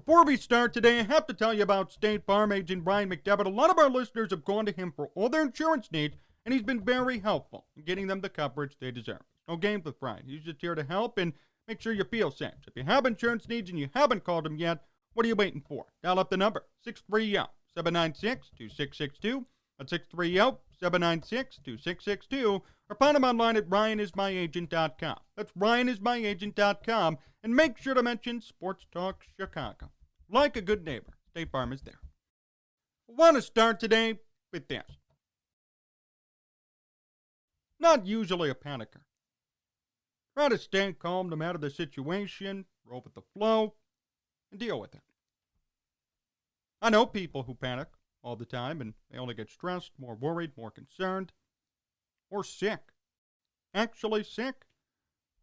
Before we start today, I have to tell you about State Farm agent Brian McDevitt. A lot of our listeners have gone to him for all their insurance needs, and he's been very helpful in getting them the coverage they deserve. No games with Brian. He's just here to help and make sure you feel safe. So if you have insurance needs and you haven't called him yet, what are you waiting for? Dial up the number, 630-796-2662. That's 630-796-2662. Or find him online at ryanismyagent.com. That's ryanismyagent.com. And make sure to mention Sports Talk Chicago. Like a good neighbor, State Farm is there. I want to start today with this. Not usually a panicker. Try to stay calm no matter the situation, roll with the flow, and deal with it. I know people who panic all the time, and they only get stressed, more worried, more concerned, or sick. Actually sick,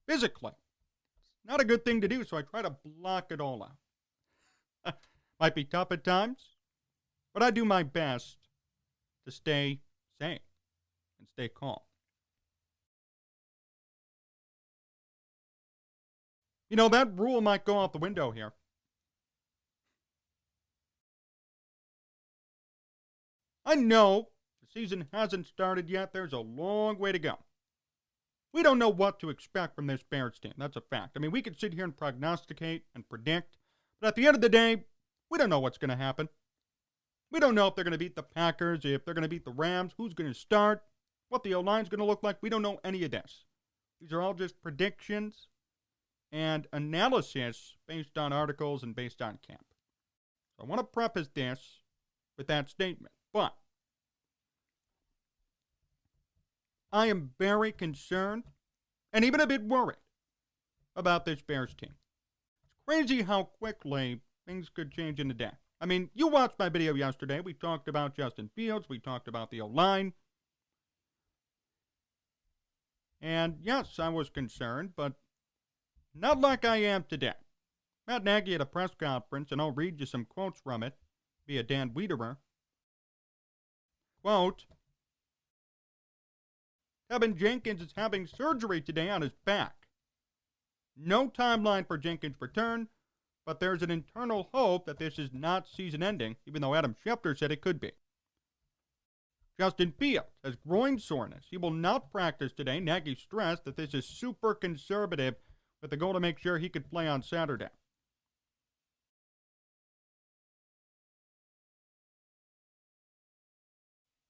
physically. It's not a good thing to do, so I try to block it all out. Might be tough at times, but I do my best to stay sane and stay calm. You know, that rule might go out the window here. I know the season hasn't started yet. There's a long way to go. We don't know what to expect from this Bears team. That's a fact. I mean, we could sit here and prognosticate and predict, but at the end of the day, we don't know what's going to happen. We don't know if they're going to beat the Packers, if they're going to beat the Rams, who's going to start, what the O-line's going to look like. We don't know any of this. These are all just predictions and analysis based on articles and based on camp. So I want to preface this with that statement. But I am very concerned and even a bit worried about this Bears team. It's crazy how quickly things could change in a day. I mean, you watched my video yesterday. We talked about Justin Fields. We talked about the O-line. And yes, I was concerned, but not like I am today. Matt Nagy at a press conference, and I'll read you some quotes from it via Dan Wiederer. Quote, Teven Jenkins is having surgery today on his back. No timeline for Jenkins' return, but there's an internal hope that this is not season-ending, even though Adam Schefter said it could be. Justin Fields has groin soreness. He will not practice today. Nagy stressed that this is super conservative with the goal to make sure he could play on Saturday.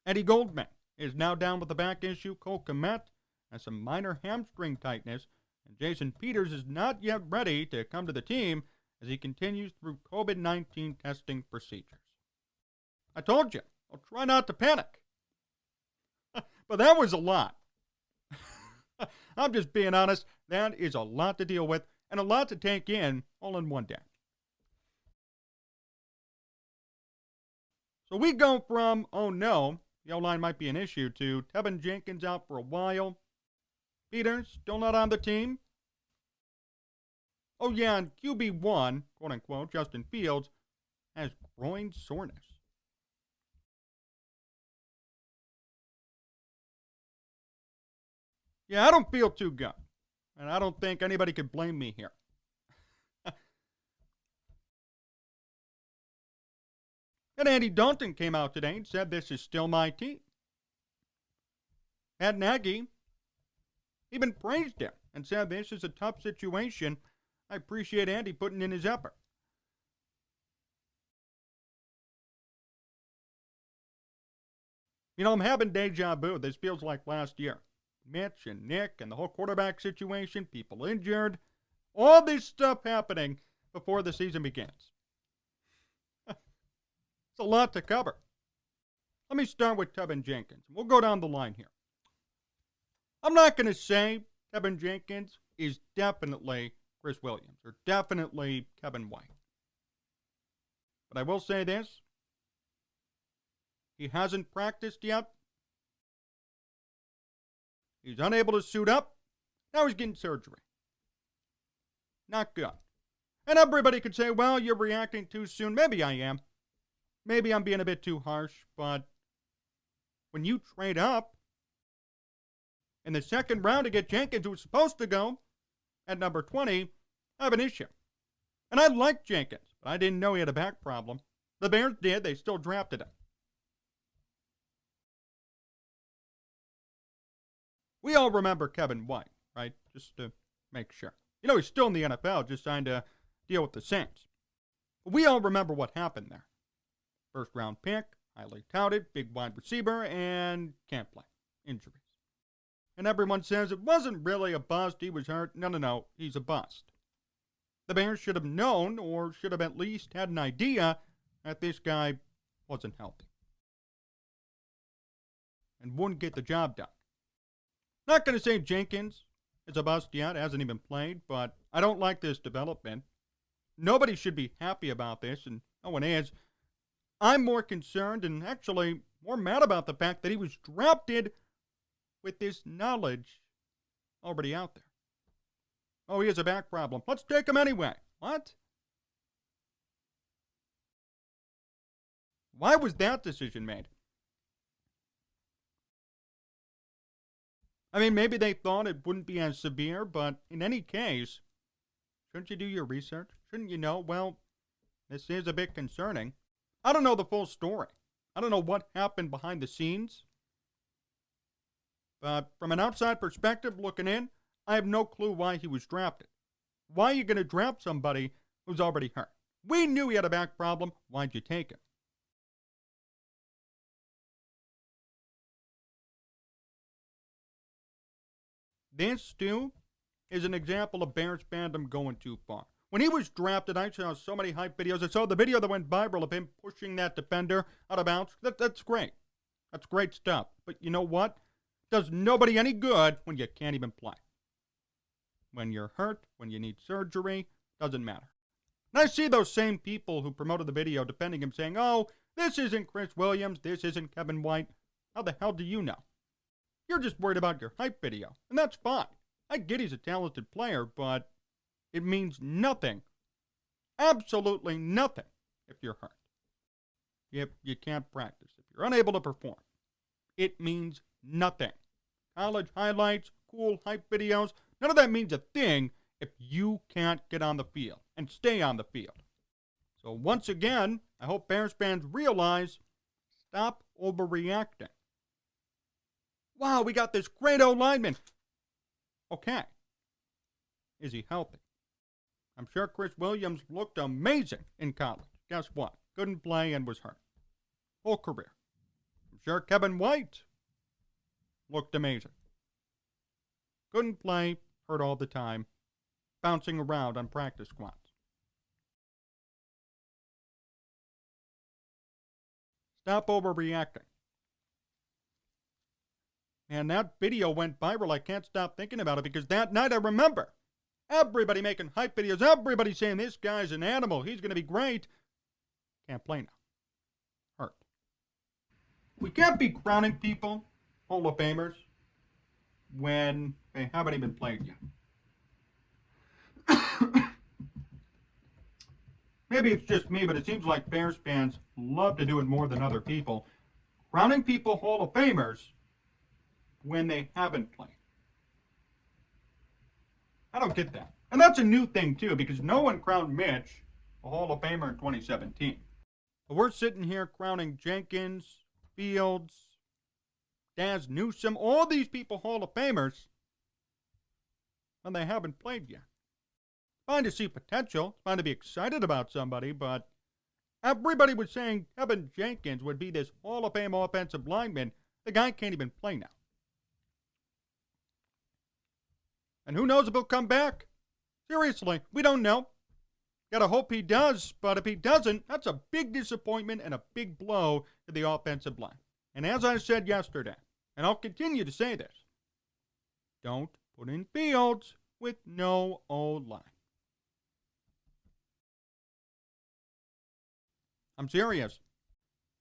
Eddie Goldman is now down with the back issue. Cole Kmet has some minor hamstring tightness. And Jason Peters is not yet ready to come to the team as he continues through COVID-19 testing procedures. I told you, I'll try not to panic. But that was a lot. I'm just being honest. That is a lot to deal with and a lot to take in all in one day. So we go from, oh no, the O-line might be an issue, to Teven Jenkins out for a while. Peters still not on the team. Oh yeah, and QB1, quote unquote, Justin Fields, has groin soreness. Yeah, I don't feel too good. And I don't think anybody could blame me here. And Andy Dalton came out today and said this is still my team. Matt Nagy even praised him and said this is a tough situation. I appreciate Andy putting in his effort. You know, I'm having deja vu. This feels like last year. Mitch and Nick and the whole quarterback situation, people injured, all this stuff happening before the season begins. It's a lot to cover. Let me start with Teven Jenkins. We'll go down the line here. I'm not going to say Teven Jenkins is definitely Chris Williams or definitely Kevin White. But I will say this. He hasn't practiced yet. He's unable to suit up. Now he's getting surgery. Not good. And everybody could say, well, you're reacting too soon. Maybe I am. Maybe I'm being a bit too harsh, but when you trade up in the second round to get Jenkins, who was supposed to go at number 20, I have an issue. And I liked Jenkins, but I didn't know he had a back problem. The Bears did. They still drafted him. We all remember Kevin White, right? Just to make sure. You know, he's still in the NFL, just trying to deal with the Saints. But we all remember what happened there. First round pick, highly touted, big wide receiver, and can't play. Injuries. And everyone says it wasn't really a bust, he was hurt. No, he's a bust. The Bears should have known, or should have at least had an idea, that this guy wasn't healthy. And wouldn't get the job done. Not going to say Jenkins is a bust yet, hasn't even played, but I don't like this development. Nobody should be happy about this, and no one is. I'm more concerned and actually more mad about the fact that he was drafted with this knowledge already out there. Oh, he has a back problem. Let's take him anyway. What? Why was that decision made? I mean, maybe they thought it wouldn't be as severe, but in any case, shouldn't you do your research? Shouldn't you know, well, this is a bit concerning. I don't know the full story. I don't know what happened behind the scenes. But from an outside perspective looking in, I have no clue why he was drafted. Why are you going to draft somebody who's already hurt? We knew he had a back problem. Why'd you take him? This, too, is an example of Bears fandom going too far. When he was drafted, I saw so many hype videos. I saw the video that went viral of him pushing that defender out of bounds. That's great. That's great stuff. But you know what? Does nobody any good when you can't even play. When you're hurt, when you need surgery, doesn't matter. And I see those same people who promoted the video defending him saying, oh, this isn't Chris Williams, this isn't Kevin White. How the hell do you know? You're just worried about your hype video, and that's fine. I get he's a talented player, but it means nothing. Absolutely nothing if you're hurt. If you can't practice, if you're unable to perform. It means nothing. College highlights, cool hype videos, none of that means a thing if you can't get on the field and stay on the field. So once again, I hope Bears fans realize, stop overreacting. Wow, we got this great O-lineman. Okay. Is he healthy? I'm sure Chris Williams looked amazing in college. Guess what? Couldn't play and was hurt. Whole career. I'm sure Kevin White looked amazing. Couldn't play, hurt all the time, bouncing around on practice squads. Stop overreacting. And that video went viral. I can't stop thinking about it because that night I remember everybody making hype videos, everybody saying this guy's an animal, he's going to be great. Can't play now. Hurt. We can't be crowning people, Hall of Famers, when they haven't even played yet. Maybe it's just me, but it seems like Bears fans love to do it more than other people. Crowning people Hall of Famers when they haven't played. I don't get that. And that's a new thing, too, because no one crowned Mitch a Hall of Famer in 2017. But we're sitting here crowning Jenkins, Fields, Daz Newsome, all these people Hall of Famers when they haven't played yet. It's fine to see potential. It's fine to be excited about somebody, but everybody was saying Kevin Jenkins would be this Hall of Fame offensive lineman. The guy can't even play now. And who knows if he'll come back? Seriously, we don't know. Gotta hope he does, but if he doesn't, that's a big disappointment and a big blow to the offensive line. And as I said yesterday, and I'll continue to say this, don't put in Fields with no O-line. I'm serious.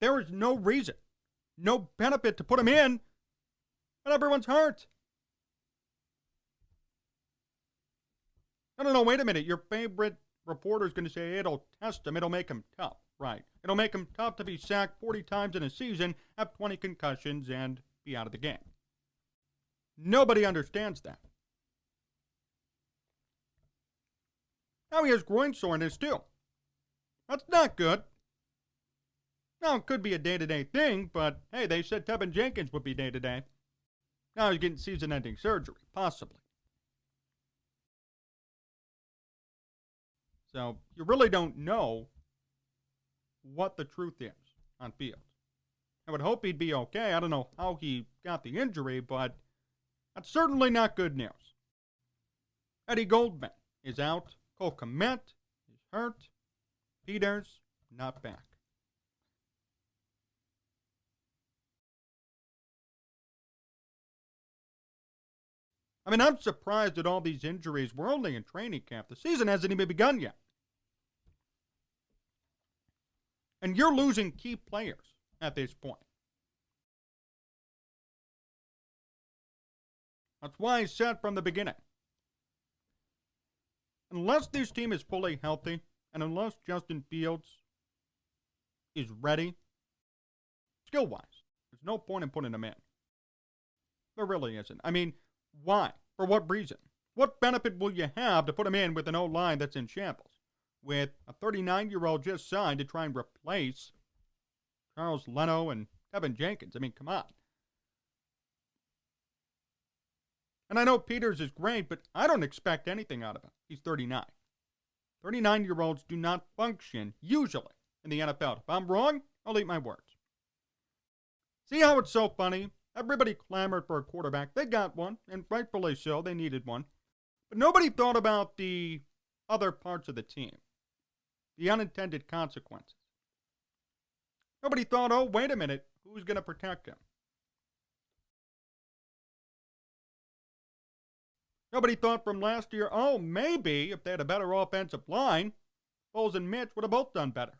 There is no reason, no benefit to put him in when everyone's hurt. No, wait a minute. Your favorite reporter is going to say it'll test him. It'll make him tough. Right. It'll make him tough to be sacked 40 times in a season, have 20 concussions, and be out of the game. Nobody understands that. Now he has groin soreness too. That's not good. Now, it could be a day-to-day thing, but hey, they said Teven Jenkins would be day-to-day. Now he's getting season-ending surgery, possibly. So you really don't know what the truth is on field. I would hope he'd be okay. I don't know how he got the injury, but that's certainly not good news. Eddie Goldman is out. Cole Kmet is hurt. Peters, not back. I mean, I'm surprised at all these injuries. We're only in training camp. The season hasn't even begun yet. And you're losing key players at this point. That's why I said from the beginning, unless this team is fully healthy, and unless Justin Fields is ready, skill-wise, there's no point in putting him in. There really isn't. I mean, why? For what reason? What benefit will you have to put him in with an O-line that's in shambles? With a 39-year-old just signed to try and replace Charles Leno and Teven Jenkins. I mean, come on. And I know Peters is great, but I don't expect anything out of him. He's 39. 39-year-olds do not function, usually, in the NFL. If I'm wrong, I'll eat my words. See how it's so funny? Everybody clamored for a quarterback. They got one, and rightfully so. They needed one. But nobody thought about the other parts of the team, the unintended consequences. Nobody thought, oh, wait a minute, who's going to protect him? Nobody thought from last year, oh, maybe if they had a better offensive line, Foles and Mitch would have both done better.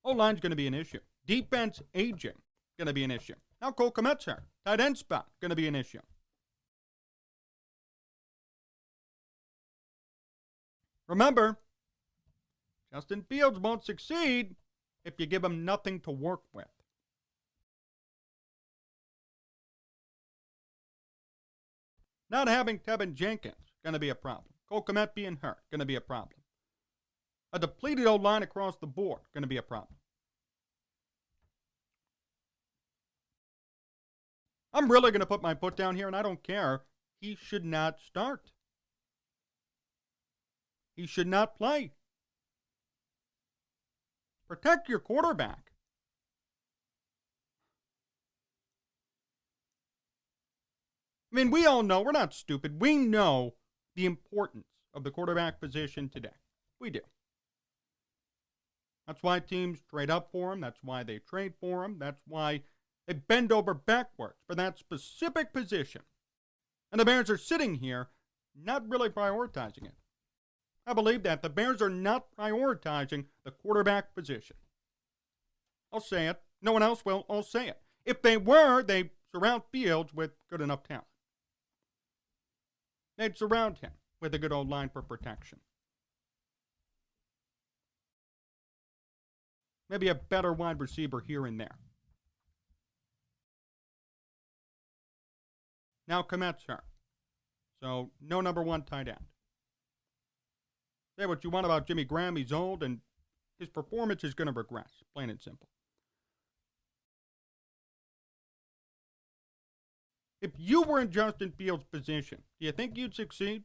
O-line's going to be an issue. Defense aging, going to be an issue. Now Cole Kmet's hurt. Tight end spot, going to be an issue. Remember, Justin Fields won't succeed if you give him nothing to work with. Not having Teven Jenkins, going to be a problem. Cole Kmet being hurt, going to be a problem. A depleted O-line across the board, going to be a problem. I'm really going to put my foot down here, and I don't care. He should not start. He should not play. Protect your quarterback. I mean, we all know, we're not stupid. We know the importance of the quarterback position today. We do. That's why teams trade up for him. That's why they trade for him. That's why they bend over backwards for that specific position. And the Bears are sitting here not really prioritizing it. I believe that the Bears are not prioritizing the quarterback position. I'll say it. No one else will. I'll say it. If they were, they'd surround Fields with good enough talent. They'd surround him with a good old line for protection. Maybe a better wide receiver here and there. Now Kmet's hurt. So no number one tight end. Say what you want about Jimmy Graham. He's old and his performance is going to regress. Plain and simple. If you were in Justin Fields' position, do you think you'd succeed?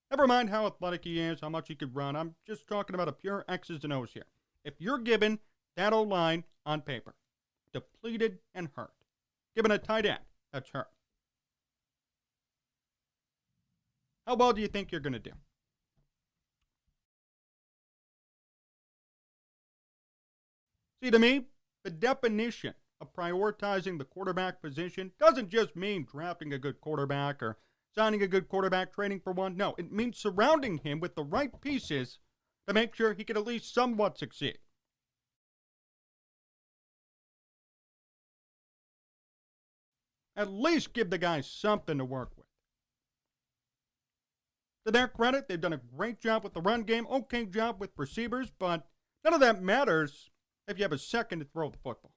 Never mind how athletic he is, how much he could run. I'm just talking about a pure X's and O's here. If you're given that O-line on paper, depleted and hurt, given a tight end that's hurt, how well do you think you're going to do? See, to me, the definition of prioritizing the quarterback position doesn't just mean drafting a good quarterback or signing a good quarterback, trading for one. No, it means surrounding him with the right pieces to make sure he can at least somewhat succeed. At least give the guy something to work with. To their credit, they've done a great job with the run game, okay job with receivers, but none of that matters if you have a second to throw the football.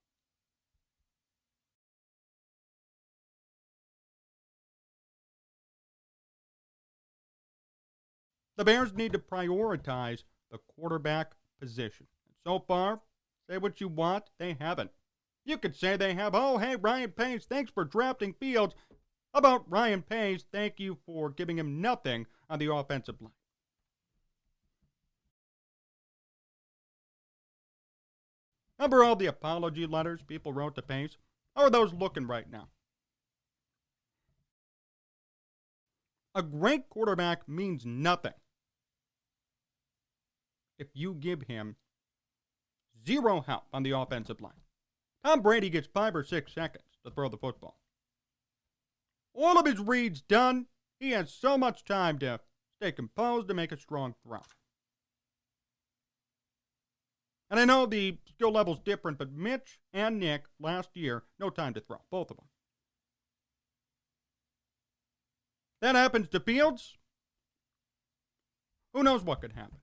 The Bears need to prioritize the quarterback position. And so far, say what you want, they haven't. You could say they have, oh, hey, Ryan Pace, thanks for drafting Fields. How about Ryan Pace, thank you for giving him nothing on the offensive line. Remember all the apology letters people wrote to Pace? How are those looking right now? A great quarterback means nothing if you give him zero help on the offensive line. Tom Brady gets 5 or 6 seconds to throw the football. All of his reads done. He has so much time to stay composed and make a strong throw. And I know the skill level's different, but Mitch and Nick last year, no time to throw, both of them. That happens to Fields. Who knows what could happen?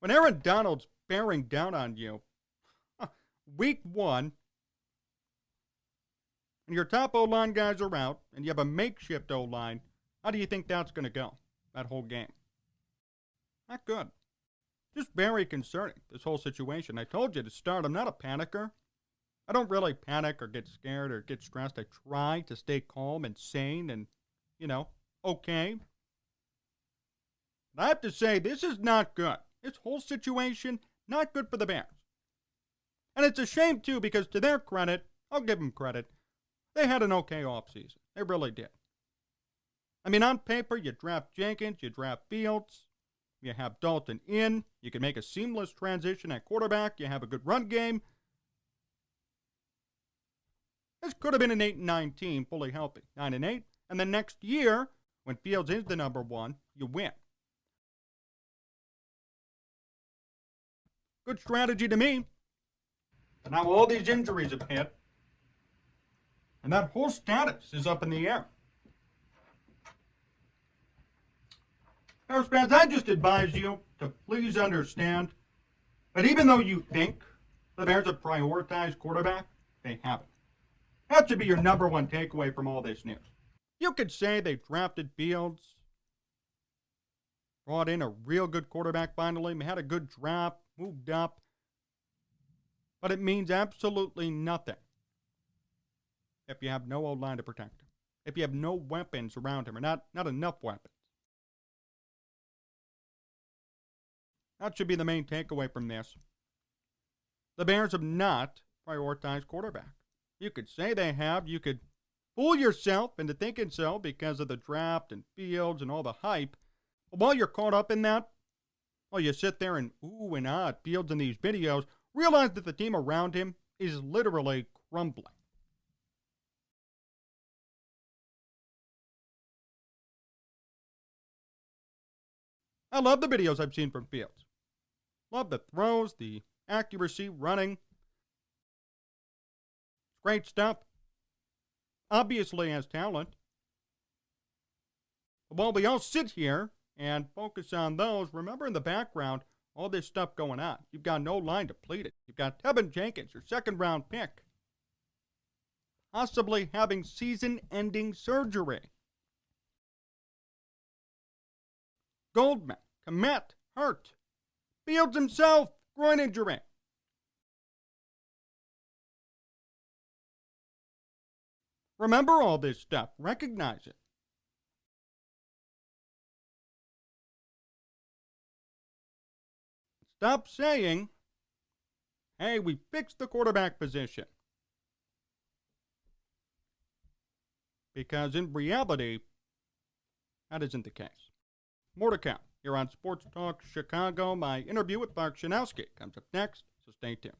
When Aaron Donald's bearing down on you, week 1, and your top O-line guys are out, and you have a makeshift O-line, how do you think that's going to go, that whole game? Not good. Just very concerning, this whole situation. I told you to start, I'm not a panicker. I don't really panic or get scared or get stressed. I try to stay calm and sane and, okay. But I have to say, this is not good. This whole situation, not good for the Bears. And it's a shame, too, because to their credit, I'll give them credit, they had an okay offseason. They really did. I mean, on paper, you draft Jenkins, you draft Fields, you have Dalton in, you can make a seamless transition at quarterback, you have a good run game. This could have been an 8-9 team, fully healthy, 9-8, and then next year, when Fields is the number 1, you win. Good strategy to me. But now all these injuries have hit, and that whole status is up in the air. Bears fans, I just advise you to please understand that even though you think the Bears have prioritized quarterback, they haven't. That should be your number 1 takeaway from all this news. You could say they drafted Fields, brought in a real good quarterback finally, had a good draft, moved up, but it means absolutely nothing if you have no O-line to protect him, if you have no weapons around him, or not enough weapons. That should be the main takeaway from this. The Bears have not prioritized quarterback. You could say they have. You could fool yourself into thinking so because of the draft and Fields and all the hype. But while you're caught up in that, while you sit there and ooh and ah at Fields in these videos, realize that the team around him is literally crumbling. I love the videos I've seen from Fields. Love the throws, the accuracy, running. Great stuff. Obviously has talent. But while we all sit here and focus on those, remember in the background, all this stuff going on. You've got no line depleted. You've got Teven Jenkins, your 2nd-round pick, possibly having season-ending surgery. Goldman, Komet, hurt. Fields himself, groin injury. Remember all this stuff. Recognize it. Stop saying, hey, we fixed the quarterback position. Because in reality, that isn't the case. More to come here on Sports Talk Chicago. My interview with Mark Shanowski comes up next, so stay tuned.